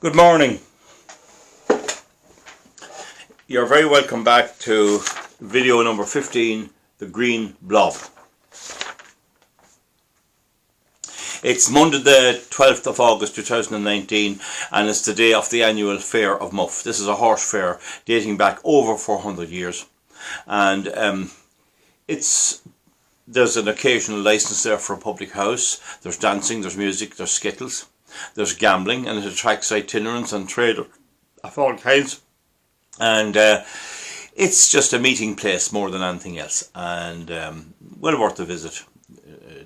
Good morning. You're very welcome back to video number 15, the green blob. It's Monday the 12th of August 2019 and it's the day of the annual fair of Muff. This is a horse fair dating back over 400 years and there's an occasional licence there for a public house. There's dancing, there's music, there's skittles, there's gambling, and it attracts itinerants and traders of all kinds. And it's just a meeting place more than anything else, and well worth a visit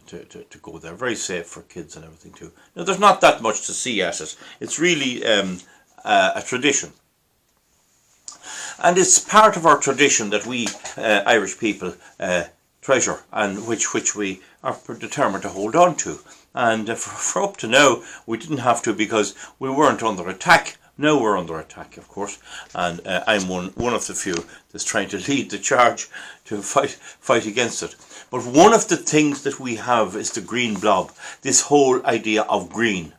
to go there. Very safe for kids and everything too. Now there's not that much to see at it. It's really a tradition, and it's part of our tradition that we Irish people treasure, and which we are determined to hold on to. And for up to now we didn't have to, because we weren't under attack. Now we're under attack, of course, and I'm one of the few that's trying to lead the charge to fight against it. But one of the things that we have is the green blob, this whole idea of green.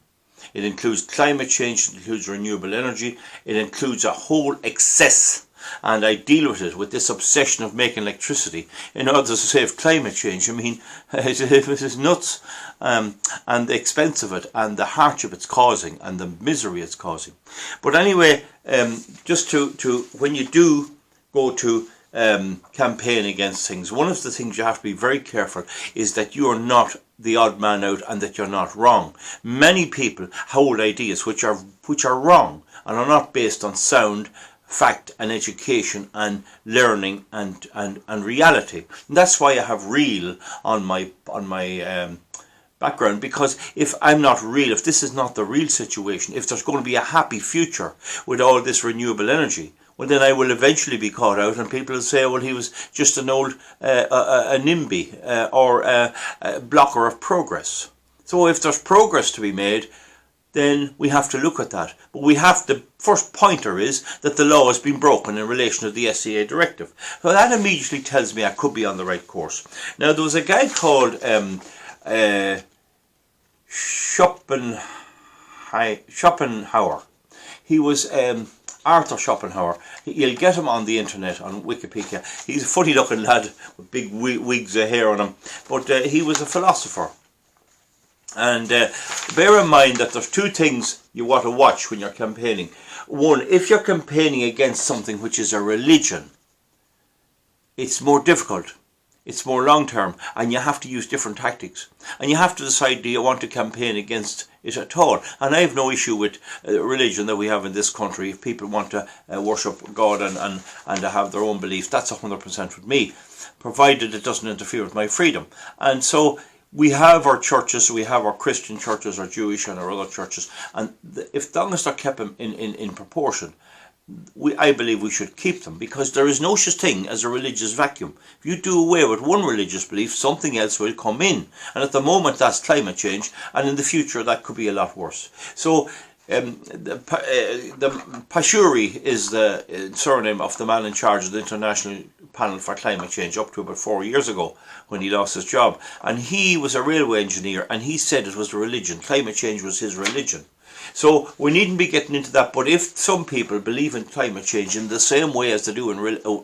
It includes climate change, it includes renewable energy, it includes a whole excess, and I deal with it with this obsession of making electricity in order to save climate change. I mean, it is nuts, and the expense of it, and the hardship it's causing, and the misery it's causing. But anyway, just to when you do go to campaign against things, one of the things you have to be very careful is that you are not the odd man out, and that you're not wrong. Many people hold ideas which are wrong and are not based on sound fact and education and learning and reality. And that's why I have real on my background, because if I'm not real, if this is not the real situation, if there's going to be a happy future with all this renewable energy, well then I will eventually be caught out, and people will say, well, he was just an old a NIMBY or a blocker of progress. So if there's progress to be made, then we have to look at that. But the first pointer is that the law has been broken in relation to the SCA directive. So that immediately tells me I could be on the right course. Now there was a guy called Schopenhauer. He was Arthur Schopenhauer. You'll get him on the internet, on Wikipedia. He's a funny looking lad with big wigs of hair on him. But he was a philosopher. And bear in mind that there's two things you want to watch when you're campaigning. One, if you're campaigning against something which is a religion, it's more difficult, it's more long term, and you have to use different tactics. And you have to decide, do you want to campaign against it at all? And I have no issue with religion that we have in this country. If people want to worship God and to have their own beliefs, that's 100% with me, provided it doesn't interfere with my freedom. And so we have our churches, we have our Christian churches, our Jewish and our other churches, and if long as they're kept in proportion, I believe we should keep them, because there is no such thing as a religious vacuum. If you do away with one religious belief, something else will come in, and at the moment that's climate change, and in the future that could be a lot worse. So the Pashuri is the surname of the man in charge of the International Panel for Climate Change up to about 4 years ago, when he lost his job. And he was a railway engineer, and he said it was a religion. Climate change was his religion. So we needn't be getting into that. But if some people believe in climate change in the same way as they do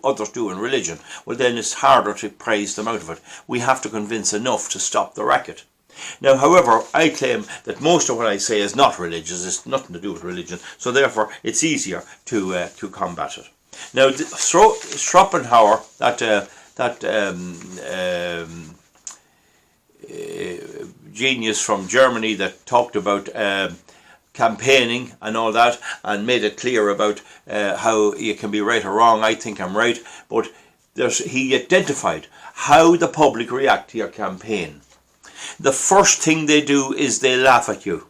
others do in religion, well then it's harder to praise them out of it. We have to convince enough to stop the racket. Now, however, I claim that most of what I say is not religious. It's nothing to do with religion. So therefore, it's easier to combat it. Now, Schopenhauer, that genius from Germany that talked about campaigning and all that, and made it clear about how you can be right or wrong. I think I'm right, but he identified how the public react to your campaign. The first thing they do is they laugh at you.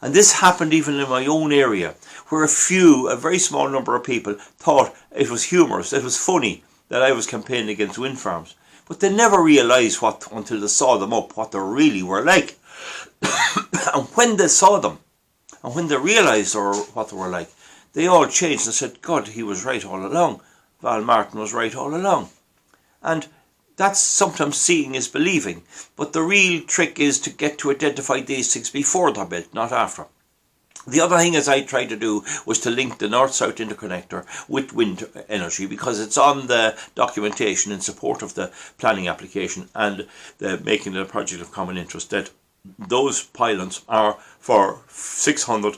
And this happened even in my own area, where a very small number of people thought it was humorous, it was funny that I was campaigning against wind farms. But they never realised until they saw them up, what they really were like. And when they saw them, and when they realised what they were like, they all changed and said, God, he was right all along. Val Martin was right all along. And that's sometimes seeing is believing. But the real trick is to get to identify these things before they're built, not after. The other thing as I tried to do was to link the north-south interconnector with wind energy, because it's on the documentation in support of the planning application and the making it a project of common interest that those pylons are for 600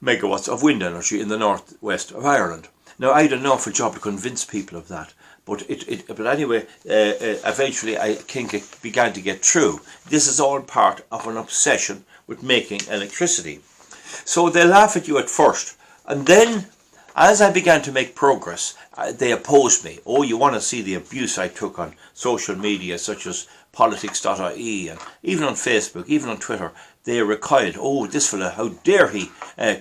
megawatts of wind energy in the northwest of Ireland. Now, I had an awful job to convince people of that, but anyway, eventually I think it began to get through. This is all part of an obsession with making electricity. So they laugh at you at first, and then as I began to make progress, they opposed me. Oh, you want to see the abuse I took on social media such as politics.ie, and even on Facebook, even on Twitter. They recoiled. Oh, this fella, how dare he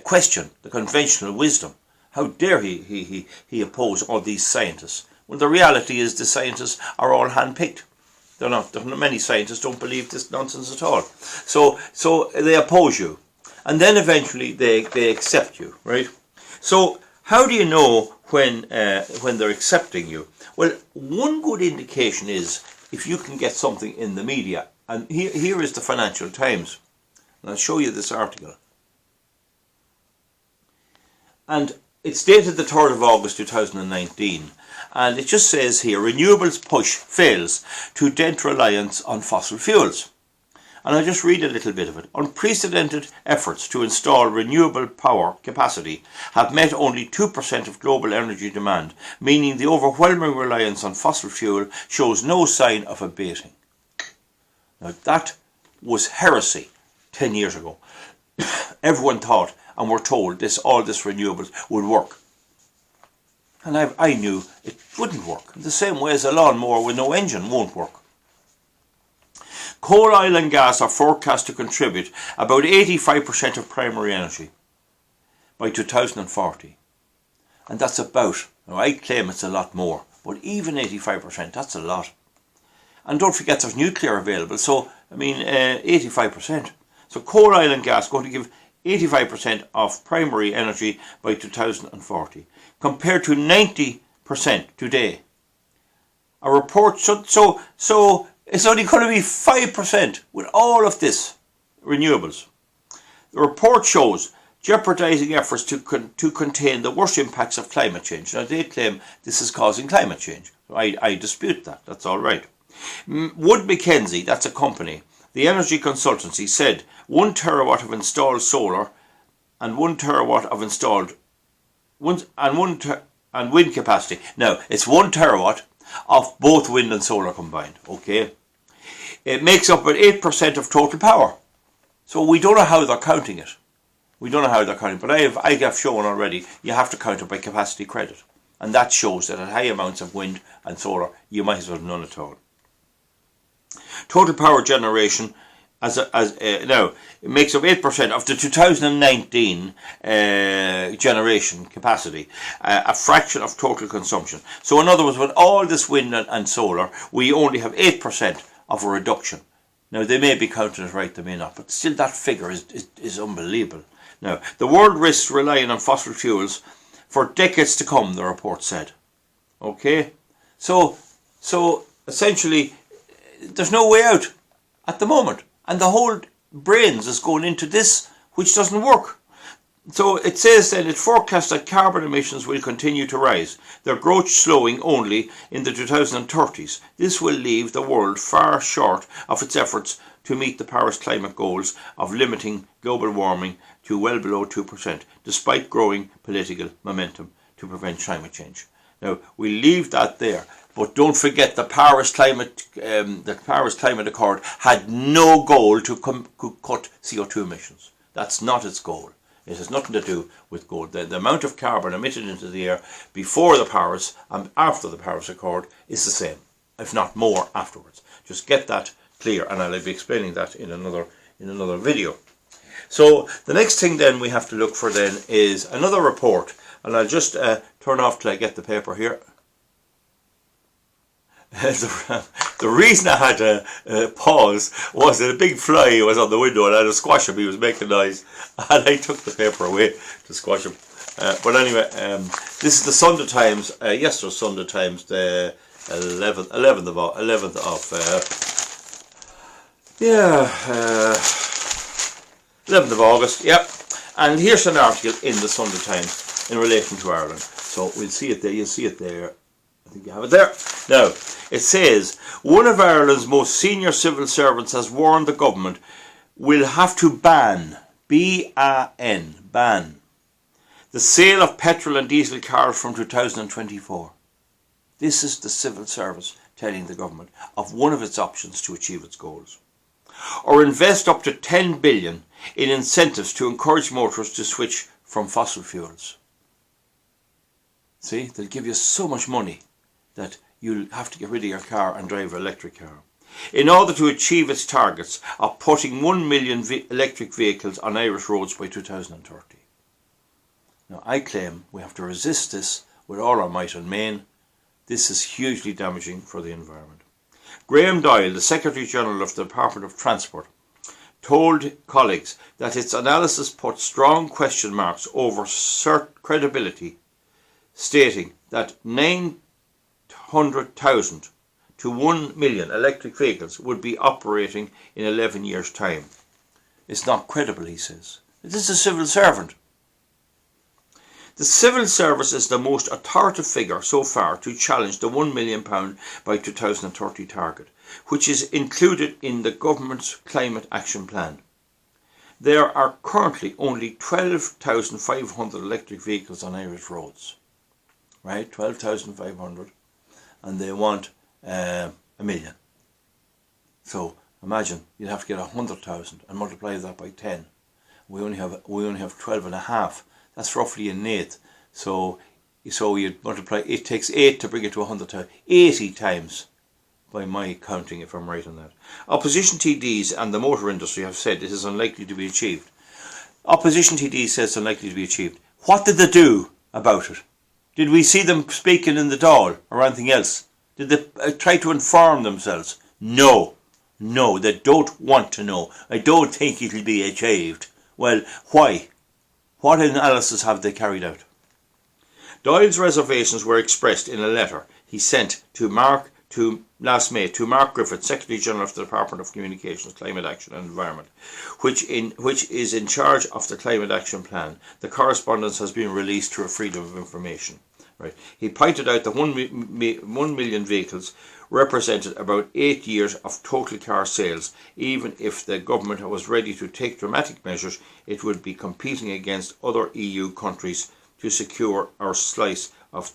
question the conventional wisdom? How dare he oppose all these scientists? Well, the reality is the scientists are all handpicked. They're not. Many scientists don't believe this nonsense at all. So they oppose you. And then eventually they accept you, right? So how do you know when they're accepting you? Well, one good indication is if you can get something in the media. And here is the Financial Times. And I'll show you this article. And it's dated the 3rd of August 2019. And it just says here, renewables push fails to dent reliance on fossil fuels. And I'll just read a little bit of it. Unprecedented efforts to install renewable power capacity have met only 2% of global energy demand, meaning the overwhelming reliance on fossil fuel shows no sign of abating. Now that was heresy 10 years ago. Everyone thought and were told all this renewables would work. And I knew it wouldn't work. The same way as a lawnmower with no engine won't work. Coal, oil and gas are forecast to contribute about 85% of primary energy by 2040. And that's about, now I claim it's a lot more, but even 85%, that's a lot. And don't forget there's nuclear available, so, 85%. So coal, oil and gas going to give 85% of primary energy by 2040, compared to 90% today. A report, so it's only going to be 5% with all of this renewables. The report shows jeopardising efforts to contain the worst impacts of climate change. Now they claim this is causing climate change. I dispute that. That's all right. Wood Mackenzie, that's a company, the energy consultancy, said 1 terawatt of installed solar and 1 terawatt of installed and wind capacity. Now it's 1 terawatt of both wind and solar combined. Okay. It makes up about 8% of total power. So we don't know how they're counting it. We don't know how they're counting, but I have shown already you have to count it by capacity credit. And that shows that at high amounts of wind and solar, you might as well have none at all. Total power generation now it makes up 8% of the 2019 generation capacity, a fraction of total consumption. So in other words, with all this wind and solar, we only have 8% of a reduction. Now they may be counting it right, they may not, but still that figure is unbelievable. Now the world risks relying on fossil fuels for decades to come, the report said. Okay, so essentially there's no way out at the moment, and the whole brains is going into this, which doesn't work. So it says then it forecasts that carbon emissions will continue to rise, their growth slowing only in the 2030s. This will leave the world far short of its efforts to meet the Paris climate goals of limiting global warming to well below 2%, despite growing political momentum to prevent climate change. Now, we leave that there, but don't forget the Paris Climate Accord had no goal to cut CO2 emissions. That's not its goal. It has nothing to do with goal. The amount of carbon emitted into the air before the Paris and after the Paris Accord is the same, if not more afterwards. Just get that clear, and I'll be explaining that in another video. So the next thing then we have to look for then is another report, and I'll just turn off till I get the paper here. The reason I had to pause was that a big fly was on the window and I had to squash him. He was making noise and I took the paper away to squash him. But anyway, this is the Sunday Times, yesterday's Sunday Times, the 11th of August, yep. And here's an article in the Sunday Times in relation to Ireland. So we'll see it there. You'll see it there. I think you have it there. Now, it says, one of Ireland's most senior civil servants has warned the government will have to ban, B-A-N, ban, the sale of petrol and diesel cars from 2024. This is the civil service telling the government of one of its options to achieve its goals. Or invest up to 10 billion in incentives to encourage motorists to switch from fossil fuels. See, they'll give you so much money that you'll have to get rid of your car and drive an electric car, in order to achieve its targets of putting 1 million electric vehicles on Irish roads by 2030. Now, I claim we have to resist this with all our might and main. This is hugely damaging for the environment. Graham Doyle, the Secretary General of the Department of Transport, told colleagues that its analysis put strong question marks over credibility, stating that 900,000 to 1 million electric vehicles would be operating in 11 years' time. It's not credible, he says. It is a civil servant. The civil service is the most authoritative figure so far to challenge the £1 million by 2030 target, which is included in the government's climate action plan. There are currently only 12,500 electric vehicles on Irish roads. Right, 12,500, and they want 1 million. So imagine you'd have to get 100,000 and multiply that by 10. We only have 12 and a half. That's roughly an eighth. So you'd multiply. It takes 8 to bring it to 100,000. 80 times, by my counting, if I'm right on that. Opposition TDs and the motor industry have said it is unlikely to be achieved. Opposition TDs says it's unlikely to be achieved. What did they do about it? Did we see them speaking in the Dáil or anything else? Did they try to inform themselves? No, they don't want to know. I don't think it'll be achieved. Well, why? What analysis have they carried out? Doyle's reservations were expressed in a letter he sent last May to Mark Griffith, Secretary General of the Department of Communications, Climate Action and Environment, which is in charge of the Climate Action Plan. The correspondence has been released through a Freedom of Information. Right. He pointed out that 1 million vehicles represented about 8 years of total car sales. Even if the government was ready to take dramatic measures, it would be competing against other EU countries to secure our slice of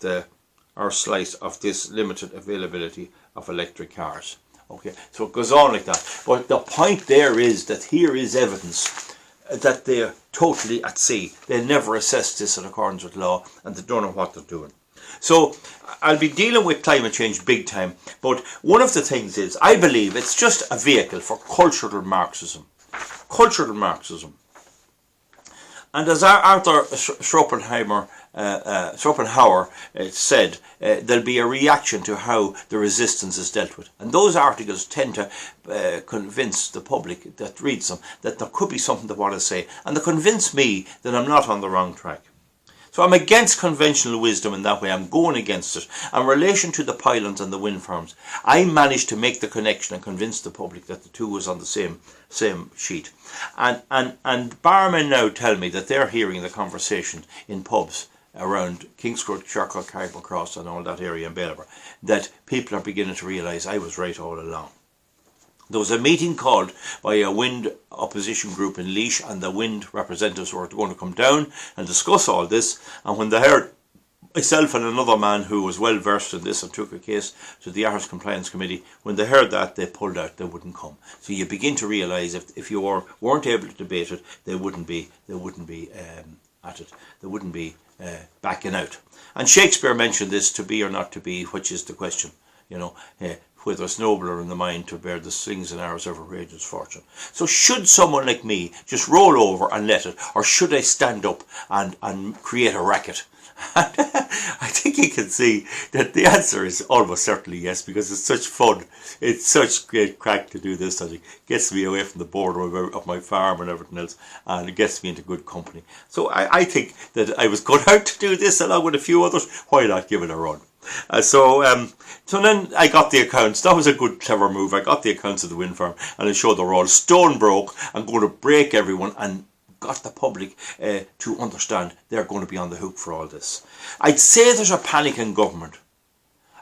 this limited availability of electric cars. Okay, so it goes on like that. But the point there is that here is evidence that they're totally at sea. They never assess this in accordance with law, and they don't know what they're doing. So I'll be dealing with climate change big time, but one of the things is, I believe it's just a vehicle for cultural Marxism. Cultural Marxism. And as Arthur Schopenhauer said, there'll be a reaction to how the resistance is dealt with. And those articles tend to convince the public that reads them that there could be something they want to say. And they convince me that I'm not on the wrong track. So I'm against conventional wisdom in that way. I'm going against it. In relation to the pylons and the wind farms, I managed to make the connection and convince the public that the two was on the same sheet. And barmen now tell me that they're hearing the conversation in pubs around Kingscourt, Shercock, Carrickmore Cross and all that area in Bellabor, that people are beginning to realise I was right all along. There was a meeting called by a wind opposition group in Laois, and the wind representatives were going to come down and discuss all this. And when they heard myself and another man who was well versed in this and took a case to the Arts Compliance Committee, when they heard that, they pulled out. They wouldn't come. So you begin to realise if you weren't able to debate it, they wouldn't be at it. They wouldn't be backing out. And Shakespeare mentioned this, to be or not to be, which is the question. You know, whether it's nobler in the mind to bear the slings and arrows of outrageous fortune. So should someone like me just roll over and let it, or should I stand up and create a racket? I think you can see that the answer is almost certainly yes, because it's such fun. It's such great crack to do this. It gets me away from the border of my farm and everything else, and it gets me into good company. So I think that I was cut out to do this along with a few others. Why not give it a run? So then I got the accounts. That was a good, clever move. I got the accounts of the wind farm, and I showed they're all stone broke. I'm going to break everyone and got the public to understand they're going to be on the hook for all this. I'd say there's a panic in government.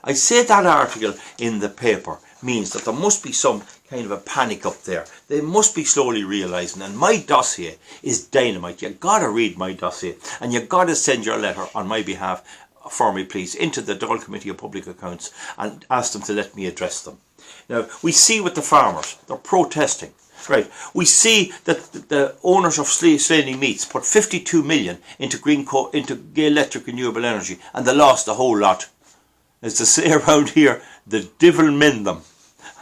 I'd say that article in the paper means that there must be some kind of a panic up there. They must be slowly realising, and my dossier is dynamite. You've got to read my dossier, and you've got to send your letter on my behalf, for me please, into the Dáil Committee of Public Accounts and ask them to let me address them. Now, we see with the farmers, they're protesting. Right, we see that the owners of Slaney Meats put 52 million into into electric renewable energy, and they lost the whole lot. As to say around here, the devil mend them.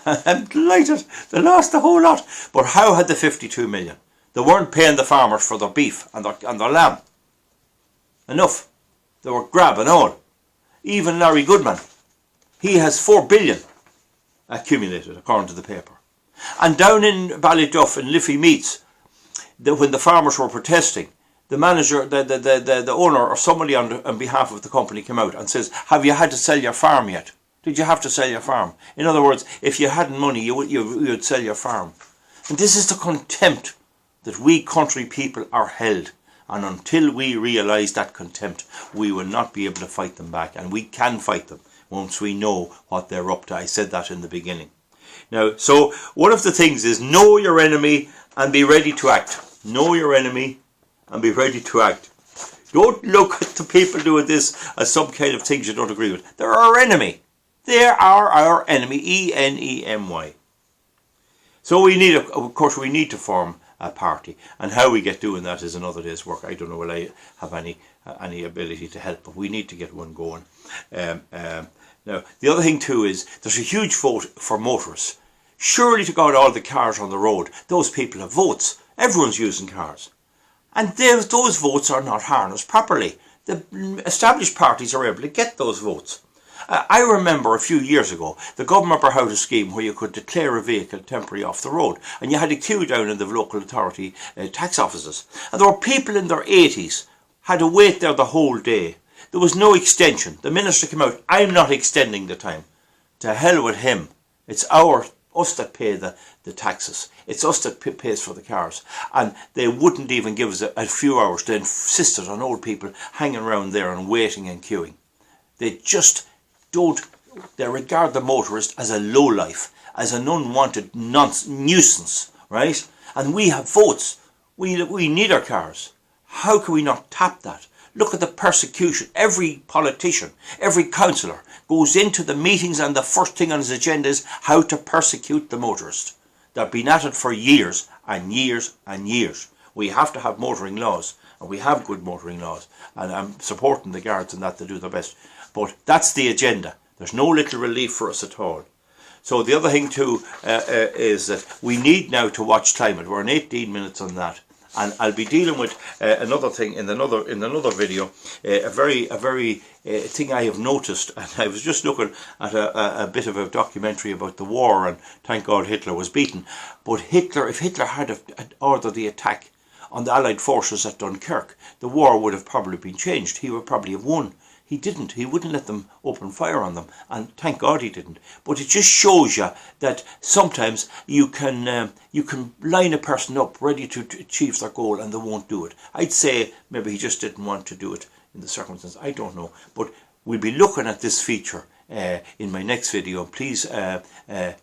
I'm delighted, they lost the whole lot. But how had the 52 million? They weren't paying the farmers for their beef and their lamb. Enough. They were grabbing all. Even Larry Goodman, he has 4 billion accumulated, according to the paper. And down in Ballyduff in Liffey Meats, when the farmers were protesting, the manager, the owner or somebody on behalf of the company came out and says, have you had to sell your farm yet? Did you have to sell your farm? In other words, if you hadn't money, you would sell your farm. And this is the contempt that we country people are held. And until we realise that contempt, we will not be able to fight them back. And we can fight them once we know what they're up to. I said that in the beginning. Now, so one of the things is know your enemy and be ready to act. Know your enemy and be ready to act. Don't look at the people doing this as some kind of things you don't agree with. They're our enemy. They are our enemy. E-N-E-M-Y. So we need, of course, we need to form a party. And how we get doing that is another day's work. I don't know will I have any ability to help, but we need to get one going. Now, the other thing too is there's a huge vote for motorists. Surely to God, all the cars on the road, those people have votes. Everyone's using cars. And those votes are not harnessed properly. The established parties are able to get those votes. I remember a few years ago, the government brought out a scheme where you could declare a vehicle temporary off the road. And you had a queue down in the local authority tax offices. And there were people in their 80s, had to wait there the whole day. There was no extension. The minister came out, I'm not extending the time. To hell with him. It's us that pay the taxes. It's us that pays for the cars. And they wouldn't even give us a few hours. They insisted on old people hanging around there and waiting and queuing. They just don't, they regard the motorist as a lowlife, as an unwanted nuisance, right? And we have votes. We need our cars. How can we not tap that? Look at the persecution. Every politician, every councillor goes into the meetings and the first thing on his agenda is how to persecute the motorist. They've been at it for years and years and years. We have to have motoring laws, and we have good motoring laws. And I'm supporting the guards in that to do their best. But that's the agenda. There's no little relief for us at all. So the other thing too is that we need now to watch climate. We're in 18 minutes on that. And I'll be dealing with another thing in another video, a very thing I have noticed. And I was just looking at a bit of a documentary about the war, and thank God Hitler was beaten. But if Hitler had ordered the attack on the Allied forces at Dunkirk, the war would have probably been changed. He would probably have won. He didn't. He wouldn't let them open fire on them, and thank God he didn't. But it just shows you that sometimes you can line a person up ready to achieve their goal, and they won't do it. I'd say maybe he just didn't want to do it in the circumstances. I don't know, but we'll be looking at this feature in my next video. Please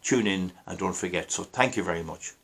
tune in and don't forget. So thank you very much.